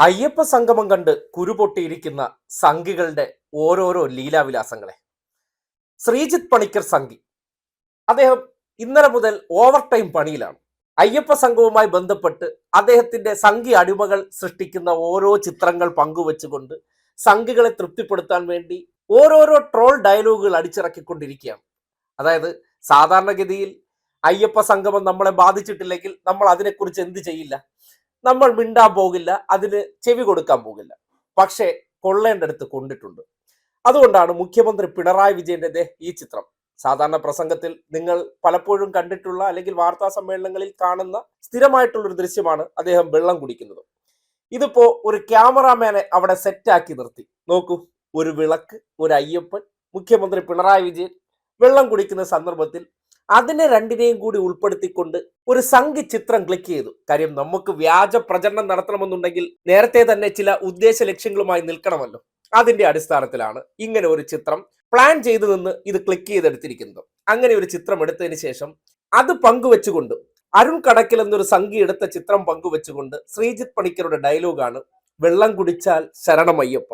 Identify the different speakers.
Speaker 1: അയ്യപ്പ സംഗമം കണ്ട് കുരുപൊട്ടിയിരിക്കുന്ന സംഘികളുടെ ഓരോരോ ലീലാവിലാസങ്ങളെ. ശ്രീജിത്ത് പണിക്കർ സംഘി അദ്ദേഹം ഇന്നലെ മുതൽ ഓവർ ടൈം പണിയിലാണ്. അയ്യപ്പ സംഘവുമായി ബന്ധപ്പെട്ട് അദ്ദേഹത്തിന്റെ സംഘി അടിമകൾ സൃഷ്ടിക്കുന്ന ഓരോ ചിത്രങ്ങൾ പങ്കുവെച്ചുകൊണ്ട് സംഘികളെ തൃപ്തിപ്പെടുത്താൻ വേണ്ടി ഓരോരോ ട്രോൾ ഡയലോഗുകൾ അടിച്ചിറക്കിക്കൊണ്ടിരിക്കുകയാണ്. അതായത് സാധാരണഗതിയിൽ അയ്യപ്പ സംഗമം നമ്മളെ ബാധിച്ചിട്ടില്ലെങ്കിൽ നമ്മൾ അതിനെക്കുറിച്ച് എന്ത് ചെയ്യില്ല, നമ്മൾ മിണ്ടാൻ പോകില്ല, അതിന് ചെവി കൊടുക്കാൻ പോകില്ല. പക്ഷേ കൊള്ളേണ്ടടുത്ത് കൊണ്ടിട്ടുണ്ട്. അതുകൊണ്ടാണ് മുഖ്യമന്ത്രി പിണറായി വിജയന്റെ ഈ ചിത്രം. സാധാരണ പ്രസംഗത്തിൽ നിങ്ങൾ പലപ്പോഴും കണ്ടിട്ടുള്ള അല്ലെങ്കിൽ വാർത്താ സമ്മേളനങ്ങളിൽ കാണുന്ന സ്ഥിരമായിട്ടുള്ള ഒരു ദൃശ്യമാണ് അദ്ദേഹം വെള്ളം കുടിക്കുന്നത്. ഇതിപ്പോ ഒരു ക്യാമറാമാനെ അവിടെ സെറ്റാക്കി നിർത്തി. നോക്കൂ, ഒരു വിളക്ക്, ഒരു അയ്യപ്പൻ, മുഖ്യമന്ത്രി പിണറായി വിജയൻ വെള്ളം കുടിക്കുന്ന സന്ദർഭത്തിൽ അതിനെ രണ്ടിനെയും കൂടി ഉൾപ്പെടുത്തിക്കൊണ്ട് ഒരു സംഘി ചിത്രം ക്ലിക്ക് ചെയ്തു. കാര്യം നമുക്ക് വ്യാജ പ്രചരണം നടത്തണമെന്നുണ്ടെങ്കിൽ നേരത്തെ തന്നെ ചില ഉദ്ദേശ ലക്ഷ്യങ്ങളുമായി നിൽക്കണമല്ലോ. അതിന്റെ അടിസ്ഥാനത്തിലാണ് ഇങ്ങനെ ഒരു ചിത്രം പ്ലാൻ ചെയ്തു നിന്ന് ഇത് ക്ലിക്ക് ചെയ്തെടുത്തിരിക്കുന്നത്. അങ്ങനെ ഒരു ചിത്രം എടുത്തതിന് ശേഷം അത് പങ്കുവെച്ചുകൊണ്ട് അരുൺ കടക്കൽ എന്നൊരു സംഘി എടുത്ത ചിത്രം പങ്കുവെച്ചുകൊണ്ട് ശ്രീജിത്ത് പണിക്കരുടെ ഡയലോഗാണ്, വെള്ളം കുടിച്ചാൽ ശരണമയ്യപ്പ.